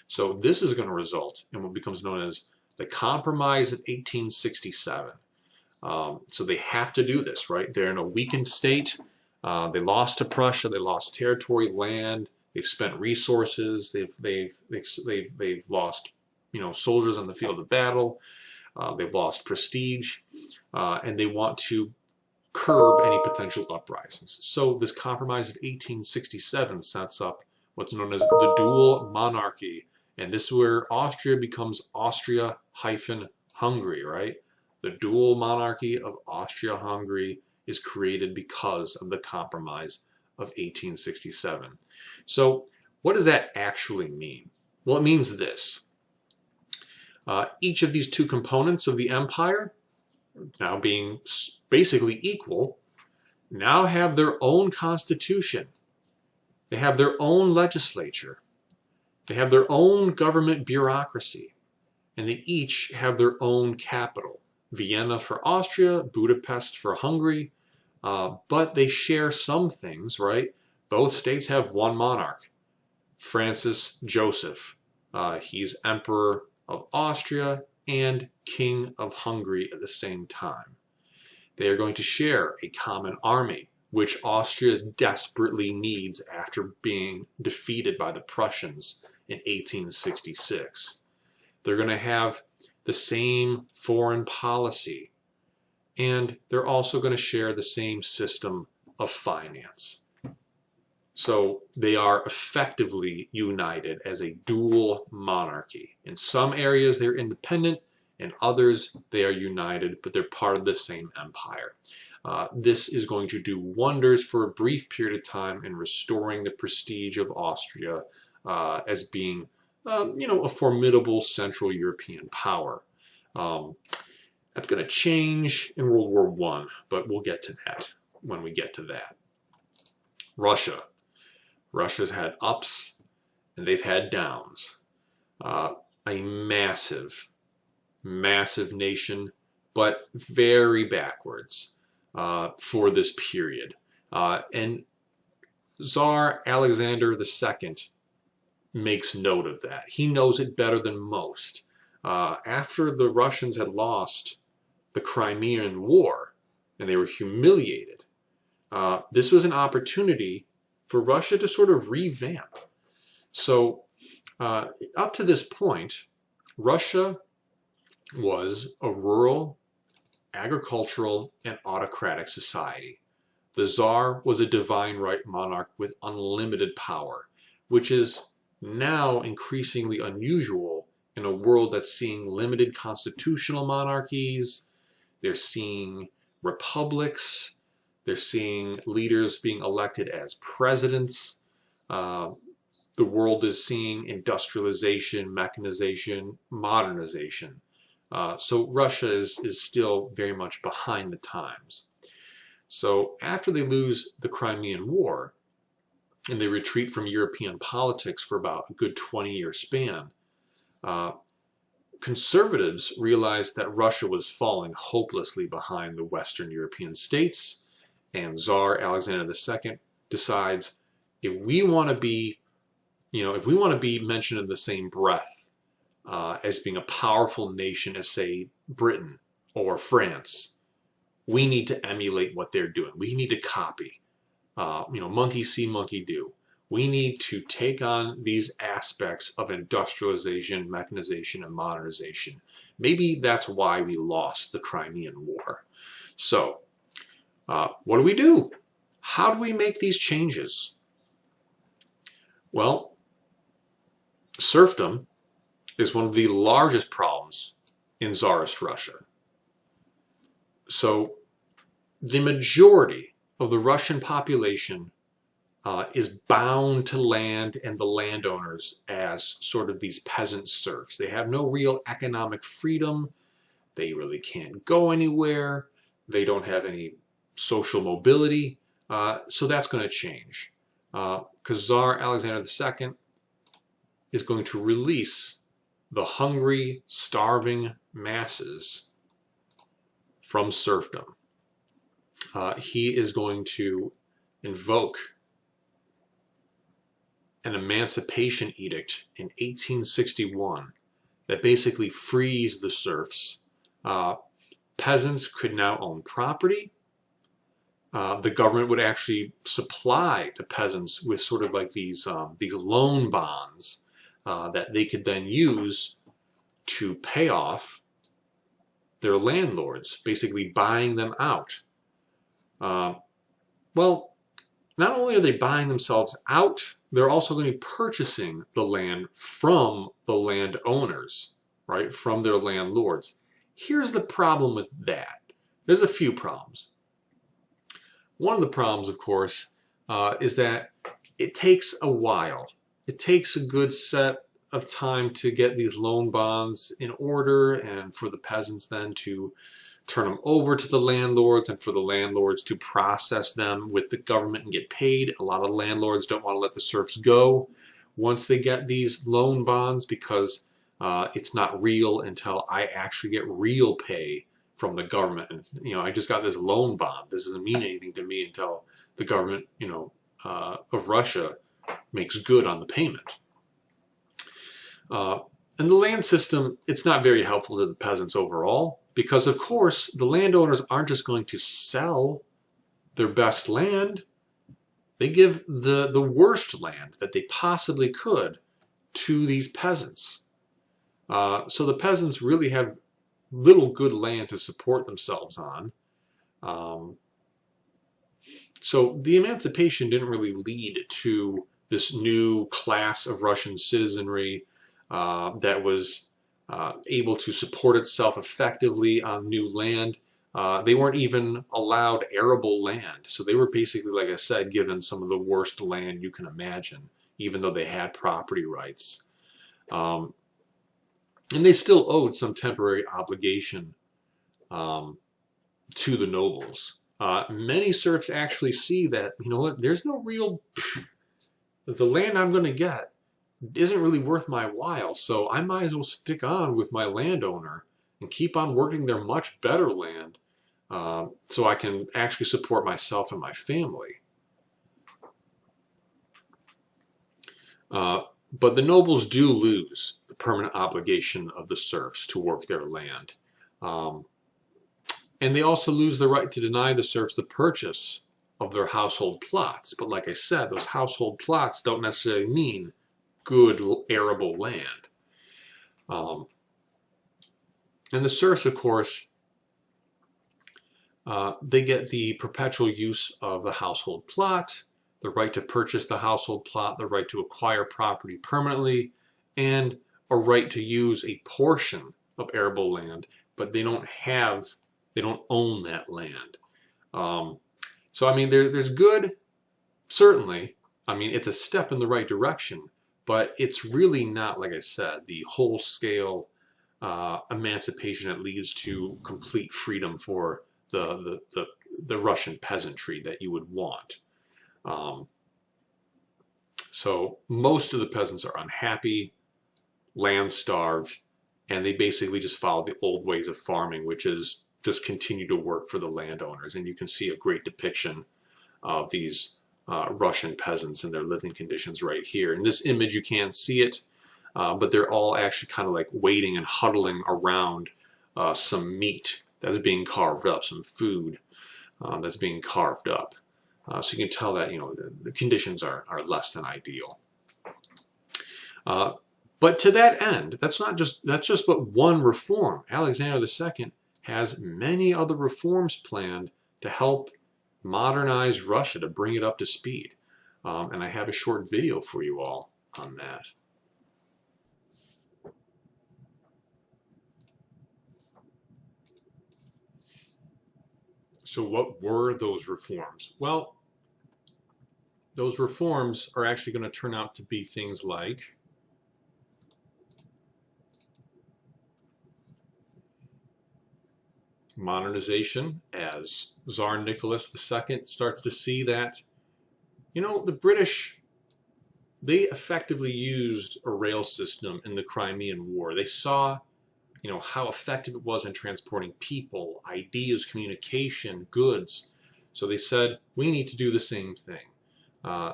So this is going to result in what becomes known as the Compromise of 1867. So they have to do this, right? They're in a weakened state. They lost to Prussia. They lost territory, land. They've spent resources. They've lost, soldiers on the field of battle. They've lost prestige, and they want to curb any potential uprisings. So this Compromise of 1867 sets up what's known as the dual monarchy, and this is where Austria becomes Austria-Hungary, right? The dual monarchy of Austria-Hungary is created because of the Compromise of 1867. So what does that actually mean? Well, it means this. Each of these two components of the empire, now being basically equal, now have their own constitution. They have their own legislature. They have their own government bureaucracy. And they each have their own capital. Vienna for Austria, Budapest for Hungary. But they share some things, right? Both states have one monarch, Francis Joseph. He's Emperor of Austria and King of Hungary at the same time. They are going to share a common army, which Austria desperately needs after being defeated by the Prussians in 1866. They're going to have the same foreign policy, and they're also going to share the same system of finance. So they are effectively united as a dual monarchy. In some areas they're independent, in others they are united, but they're part of the same empire. This is going to do wonders for a brief period of time in restoring the prestige of Austria as being, a formidable Central European power. That's going to change in World War I, but we'll get to that when we get to that. Russia. Russia's had ups and they've had downs. A massive nation, but very backwards for this period. And Tsar Alexander II makes note of that. He knows it better than most. After the Russians had lost the Crimean War and they were humiliated, this was an opportunity for Russia to sort of revamp. So up to this point, Russia was a rural, agricultural, and autocratic society. The Tsar was a divine right monarch with unlimited power, which is now increasingly unusual in a world that's seeing limited constitutional monarchies. They're seeing republics. They're seeing leaders being elected as presidents. The world is seeing industrialization, mechanization, modernization. So Russia is still very much behind the times. So after they lose the Crimean War and they retreat from European politics for about a good 20-year span, conservatives realized that Russia was falling hopelessly behind the Western European states, and Tsar Alexander II decides, if we want to be mentioned in the same breath as being a powerful nation as, say, Britain or France, we need to emulate what they're doing. We need to copy. Monkey see, monkey do. We need to take on these aspects of industrialization, mechanization, and modernization. Maybe that's why we lost the Crimean War. So, what do? How do we make these changes? Well, serfdom is one of the largest problems in Tsarist Russia. So the majority of the Russian population is bound to land and the landowners as sort of these peasant serfs. They have no real economic freedom. They really can't go anywhere. They don't have any social mobility. So that's going to change. Because Tsar Alexander II is going to release the hungry, starving masses from serfdom. He is going to invoke an emancipation edict in 1861 that basically frees the serfs. Peasants could now own property. The government would actually supply the peasants with sort of like these loan bonds that they could then use to pay off their landlords, basically buying them out. Well, not only are they buying themselves out, they're also going to be purchasing the land from the landowners, right? From their landlords. Here's the problem with that. There's a few problems. One of the problems, of course, is that it takes a while. It takes a good set of time to get these loan bonds in order and for the peasants then to turn them over to the landlords and for the landlords to process them with the government and get paid. A lot of landlords don't want to let the serfs go once they get these loan bonds because it's not real until I actually get real pay from the government. And, I just got this loan bond. This doesn't mean anything to me until the government, of Russia makes good on the payment. And the land system, it's not very helpful to the peasants overall Because, of course, the landowners aren't just going to sell their best land. They give the worst land that they possibly could to these peasants. So the peasants really have little good land to support themselves on. So the emancipation didn't really lead to this new class of Russian citizenry that was able to support itself effectively on new land. They weren't even allowed arable land. So they were basically, like I said, given some of the worst land you can imagine, even though they had property rights. And they still owed some temporary obligation to the nobles. Many serfs actually see that, you know what, there's no real, the land I'm going to get isn't really worth my while, so I might as well stick on with my landowner and keep on working their much better land so I can actually support myself and my family. But the nobles do lose the permanent obligation of the serfs to work their land. And they also lose the right to deny the serfs the purchase of their household plots. But like I said, those household plots don't necessarily mean good arable land. And the serfs, of course, they get the perpetual use of the household plot, the right to purchase the household plot, the right to acquire property permanently, and a right to use a portion of arable land, but they don't own that land. So I mean, there's good, certainly. I mean, it's a step in the right direction, but it's really not, like I said, the whole-scale emancipation that leads to complete freedom for the Russian peasantry that you would want. So most of the peasants are unhappy, land-starved, and they basically just follow the old ways of farming, which is just continue to work for the landowners. And you can see a great depiction of these Russian peasants and their living conditions right here. In this image, you can't see it, but they're all actually kind of like waiting and huddling around some meat that's being carved up, some food that's being carved up. So you can tell that, you know, the conditions are less than ideal. But to that end, that's just but one reform. Alexander II has many other reforms planned to help modernize Russia, to bring it up to speed. And I have a short video for you all on that. So what were those reforms? Well, those reforms are actually going to turn out to be things like modernization, as Tsar Nicholas II starts to see that, you know, the British, they effectively used a rail system in the Crimean War. They saw, you know, how effective it was in transporting people, ideas, communication, goods. So they said, we need to do the same thing.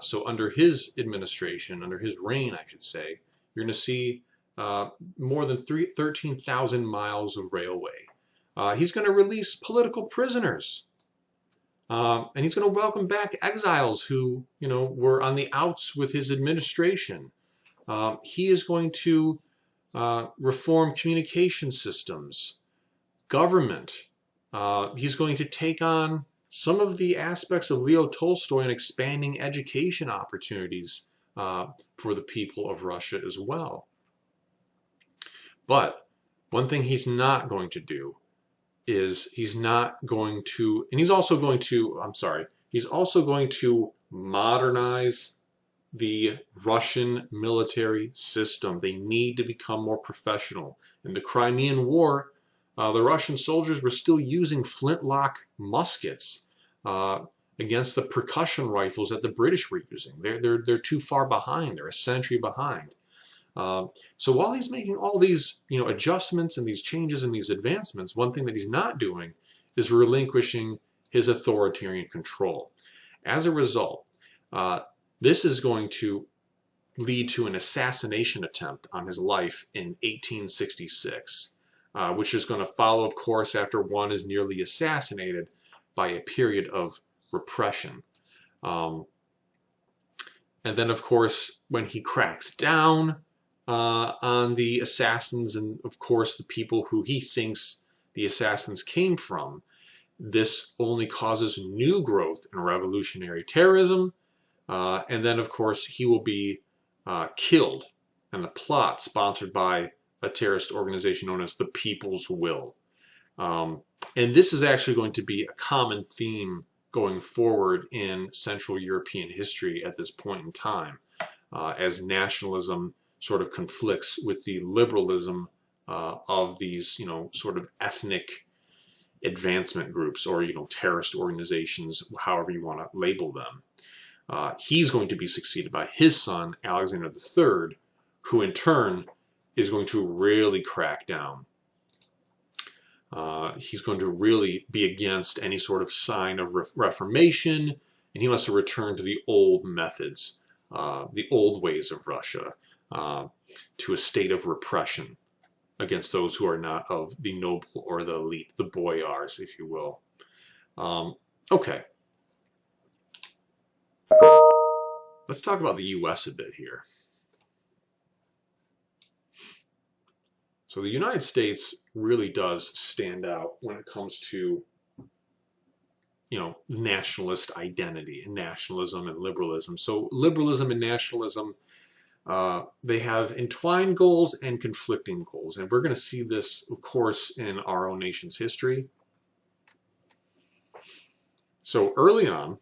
So under his administration, under his reign, I should say, you're going to see more than 13,000 miles of railway. He's going to release political prisoners. And he's going to welcome back exiles who, you know, were on the outs with his administration. He is going to reform communication systems, government. He's going to take on some of the aspects of Leo Tolstoy in expanding education opportunities for the people of Russia as well. But one thing he's not going to do is he's also going to modernize the Russian military system. They need to become more professional. In the Crimean War, the Russian soldiers were still using flintlock muskets against the percussion rifles that the British were using. They're too far behind. They're a century behind. So while he's making all these, you know, adjustments and these changes and these advancements, one thing that he's not doing is relinquishing his authoritarian control. As a result, this is going to lead to an assassination attempt on his life in 1866. which is going to follow, of course, after one is nearly assassinated by a period of repression. And then, of course, when he cracks down on the assassins and, of course, the people who he thinks the assassins came from, this only causes new growth in revolutionary terrorism. And then, of course, he will be killed in a plot sponsored by a terrorist organization known as the People's Will. And this is actually going to be a common theme going forward in Central European history at this point in time, as nationalism sort of conflicts with the liberalism of these, sort of ethnic advancement groups, or, terrorist organizations, however you want to label them. He's going to be succeeded by his son, Alexander III, who in turn is going to really crack down. He's going to really be against any sort of sign of reformation, and he wants to return to the old methods, the old ways of Russia, to a state of repression against those who are not of the noble or the elite, the boyars, if you will. Okay. Let's talk about the U.S. a bit here. So the United States really does stand out when it comes to, nationalist identity and nationalism and liberalism. So liberalism and nationalism, they have entwined goals and conflicting goals. And we're going to see this, of course, in our own nation's history. So early on,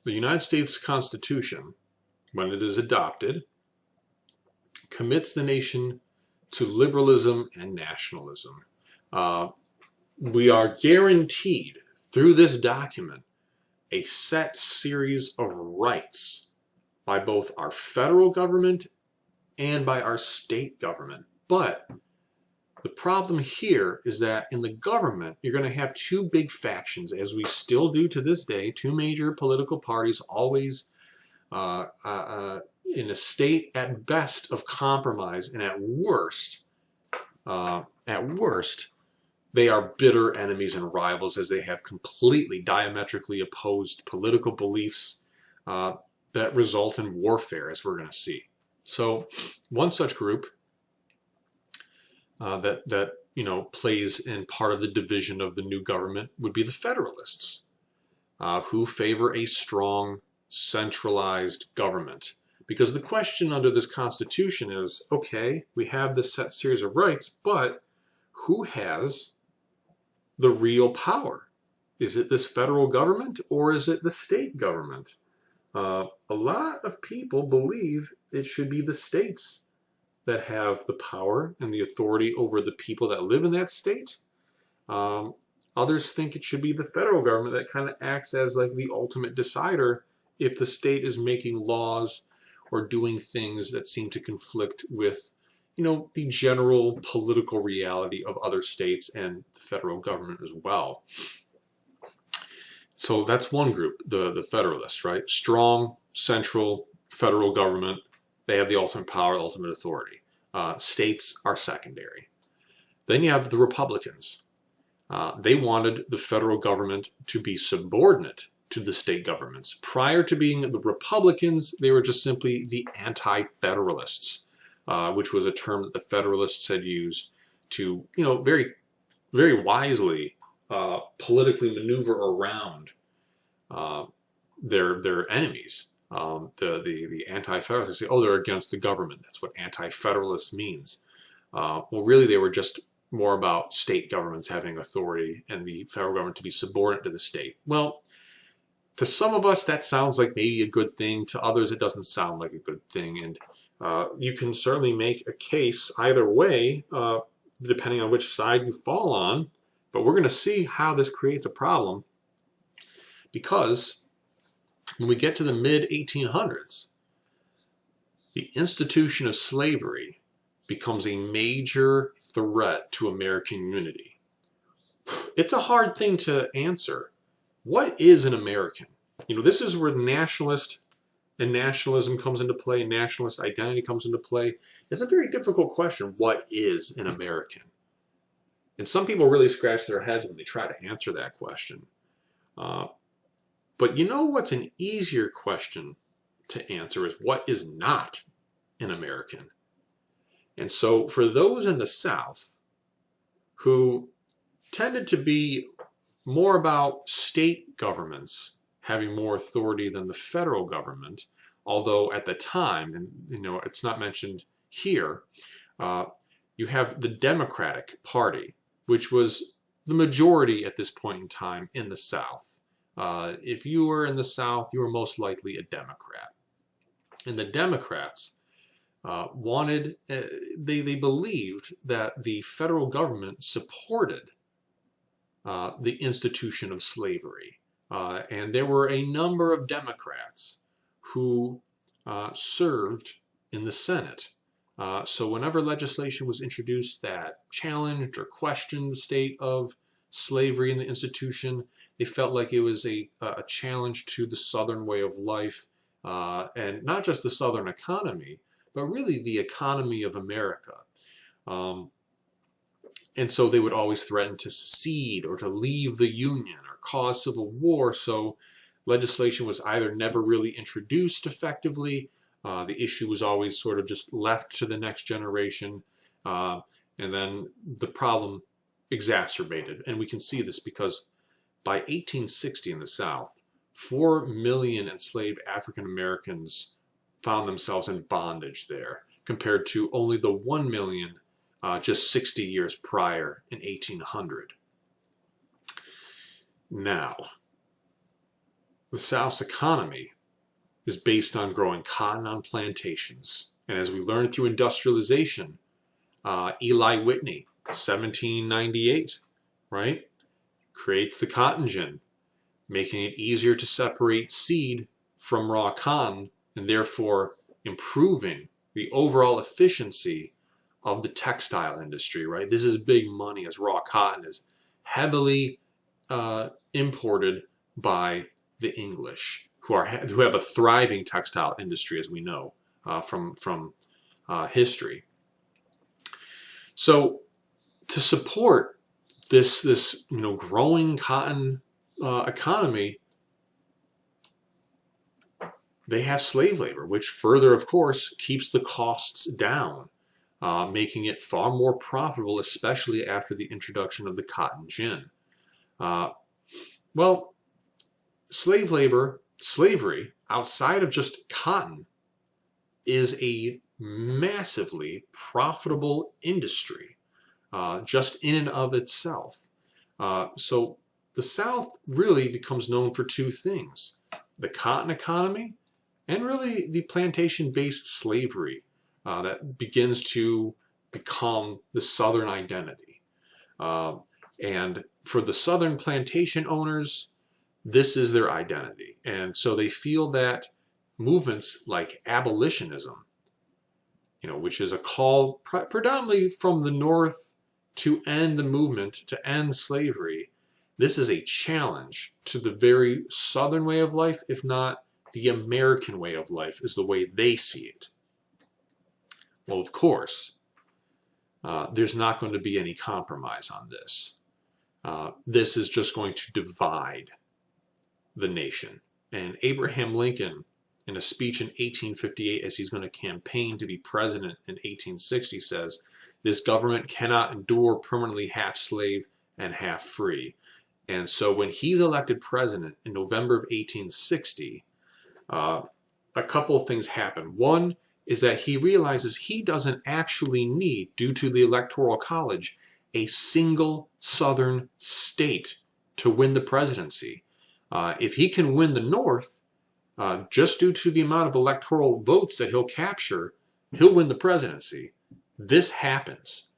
the United States Constitution, when it is adopted, commits the nation to liberalism and nationalism. We are guaranteed through this document a set series of rights by both our federal government and by our state government. But the problem here is that in the government, you're going to have two big factions, as we still do to this day, two major political parties, always in a state at best of compromise, and at worst, they are bitter enemies and rivals, as they have completely diametrically opposed political beliefs that result in warfare, as we're going to see. So one such group that plays in part of the division of the new government would be the Federalists, who favor a strong, centralized government. Because the question under this Constitution is, okay, we have this set series of rights, but who has the real power? Is it this federal government, or is it the state government? A lot of people believe it should be the states that have the power and the authority over the people that live in that state. Others think it should be the federal government that kind of acts as like the ultimate decider if the state is making laws or doing things that seem to conflict with, the general political reality of other states and the federal government as well. So that's one group, the Federalists, right? Strong, central, federal government. They have the ultimate power, ultimate authority. States are secondary. Then you have the Republicans. They wanted the federal government to be subordinate to the state governments. Prior to being the Republicans, they were just simply the anti-federalists, which was a term that the Federalists had used to, very, very wisely politically maneuver around their enemies. The anti-federalists say, oh, they're against the government. That's what anti-federalist means. Well, really, they were just more about state governments having authority and the federal government to be subordinate to the state. Well, to some of us, that sounds like maybe a good thing. To others, it doesn't sound like a good thing. And you can certainly make a case either way, depending on which side you fall on. But we're going to see how this creates a problem, because when we get to the mid-1800s, the institution of slavery becomes a major threat to American unity. It's a hard thing to answer. What is an American? This is where nationalist and nationalism comes into play, nationalist identity comes into play, it's a very difficult question. What is an American? And some people really scratch their heads when they try to answer that question. But you know what's an easier question to answer is what is not an American? And so for those in the South who tended to be more about state governments having more authority than the federal government, although at the time, and it's not mentioned here, you have the Democratic Party, which was the majority at this point in time in the South. If you were in the South, you were most likely a Democrat. And the Democrats they believed that the federal government supported the institution of slavery. And there were a number of Democrats who served in the Senate. So whenever legislation was introduced that challenged or questioned the state of slavery in the institution, they felt like it was a challenge to the Southern way of life, and not just the Southern economy, but really the economy of America. And so they would always threaten to secede or to leave the Union or cause civil war. So legislation was either never really introduced effectively, the issue was always sort of just left to the next generation, and then the problem exacerbated. And we can see this because by 1860 in the South, 4 million enslaved African Americans found themselves in bondage there, compared to only the 1 million just 60 years prior in 1800. Now, the South's economy is based on growing cotton on plantations. And as we learned through industrialization, Eli Whitney, 1798, right, creates the cotton gin, making it easier to separate seed from raw cotton and therefore improving the overall efficiency of the textile industry, right? This is big money as raw cotton is heavily imported by the English, who have a thriving textile industry, as we know from history. So to support this growing cotton economy, they have slave labor, which further, of course, keeps the costs down, making it far more profitable, especially after the introduction of the cotton gin. Well, slavery, outside of just cotton, is a massively profitable industry, just in and of itself. So the South really becomes known for two things: the cotton economy and really the plantation-based slavery that begins to become the Southern identity. And for the Southern plantation owners, this is their identity. And so they feel that movements like abolitionism, which is a call predominantly from the North to end the movement, to end slavery, this is a challenge to the very Southern way of life, if not the American way of life, is the way they see it. Well, of course, there's not going to be any compromise on this. This is just going to divide the nation. And Abraham Lincoln, in a speech in 1858, as he's going to campaign to be president in 1860, says, "This government cannot endure permanently half slave and half free." And so when he's elected president in November of 1860, a couple of things happen. One is that he realizes he doesn't actually need, due to the Electoral College, a single Southern state to win the presidency. If he can win the North, just due to the amount of electoral votes that he'll capture, he'll win the presidency. This happens.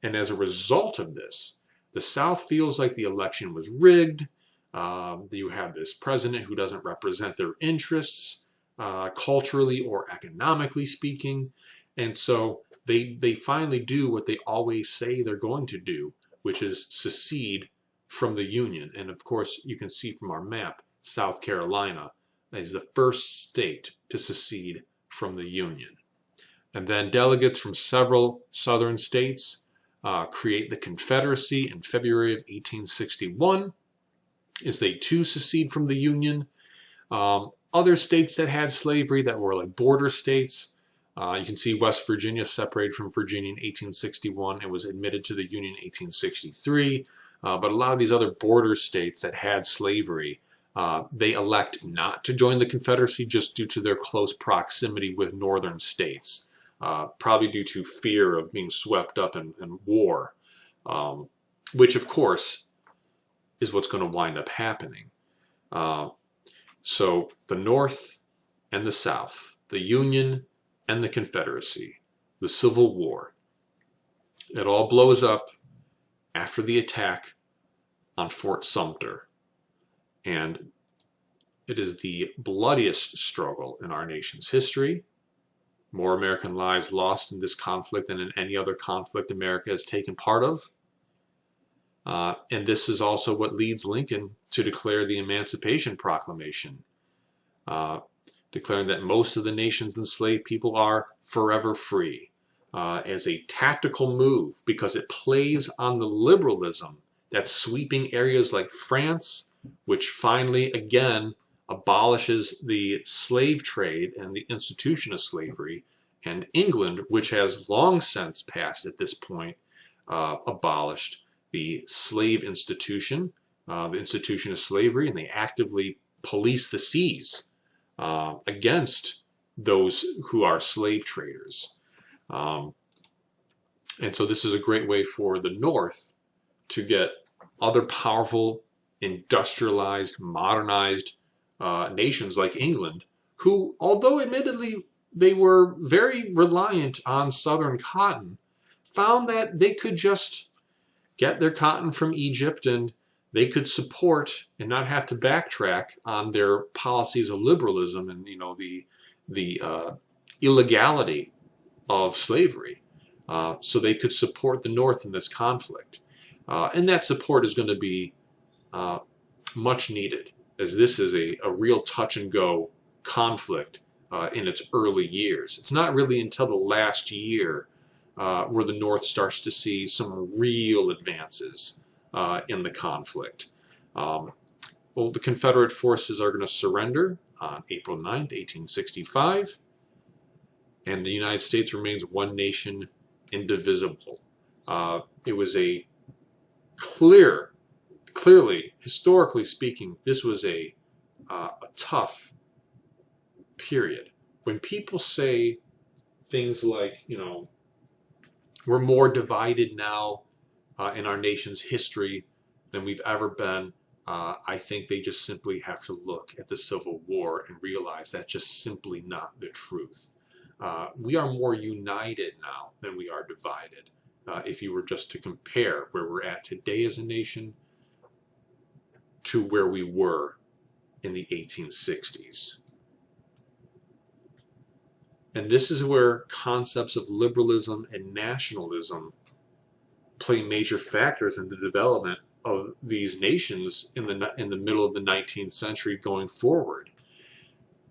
And as a result of this, the South feels like the election was rigged. You have this president who doesn't represent their interests, culturally or economically speaking. And so they finally do what they always say they're going to do, which is secede from the Union. And of course, you can see from our map, South Carolina is the first state to secede from the Union. And then delegates from several southern states create the Confederacy in February of 1861, as they too secede from the Union. Other states that had slavery that were like border states, you can see West Virginia separated from Virginia in 1861 and was admitted to the Union in 1863. But a lot of these other border states that had slavery, they elect not to join the Confederacy just due to their close proximity with northern states, probably due to fear of being swept up in war, which of course is what's going to wind up happening. So the North and the South, the Union and the Confederacy, the Civil War, it all blows up after the attack on Fort Sumter. And it is the bloodiest struggle in our nation's history. More American lives lost in this conflict than in any other conflict America has taken part of. And this is also what leads Lincoln to declare the Emancipation Proclamation, declaring that most of the nation's enslaved people are forever free, as a tactical move because it plays on the liberalism that's sweeping areas like France, which finally, again, abolishes the slave trade and the institution of slavery, and England, which has long since passed at this point, abolished the slave institution, the institution of slavery, and they actively police the seas against those who are slave traders. And so this is a great way for the North to get other powerful, industrialized, modernized nations like England, who, although admittedly they were very reliant on southern cotton, found that they could just get their cotton from Egypt and they could support and not have to backtrack on their policies of liberalism and, you know, the illegality of slavery. So they could support the North in this conflict. And that support is going to be much needed, as this is a real touch-and-go conflict in its early years. It's not really until the last year where the North starts to see some real advances in the conflict. Well, the Confederate forces are going to surrender on April 9th, 1865, and the United States remains one nation, indivisible. It was a clearly, historically speaking, this was a tough period. When people say things like, you know, we're more divided now in our nation's history than we've ever been, I think they just simply have to look at the Civil War and realize that's just simply not the truth. We are more united now than we are divided. If you were just to compare where we're at today as a nation to where we were in the 1860s. And this is where concepts of liberalism and nationalism play major factors in the development of these nations in the middle of the 19th century going forward.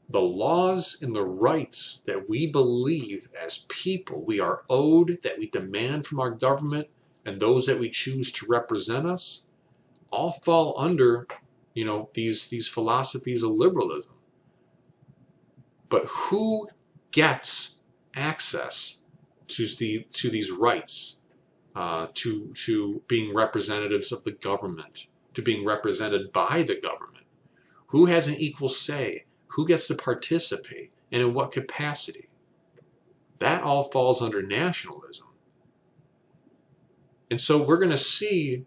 The laws and the rights that we believe as people we are owed, that we demand from our government, and those that we choose to represent us, all fall under, you know, these philosophies of liberalism. But who gets access to these rights, to being representatives of the government, to being represented by the government? Who has an equal say? Who gets to participate, and in what capacity? That all falls under nationalism. And so we're going to see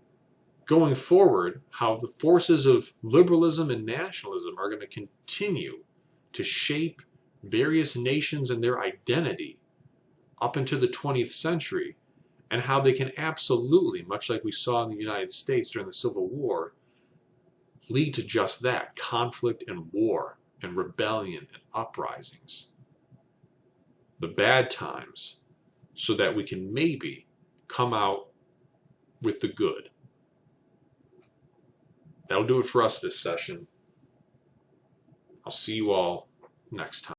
going forward how the forces of liberalism and nationalism are going to continue to shape various nations and their identity up into the 20th century, and how they can absolutely, much like we saw in the United States during the Civil War, lead to just that, conflict and war and rebellion and uprisings. The bad times, so that we can maybe come out with the good. That'll do it for us this session. I'll see you all next time.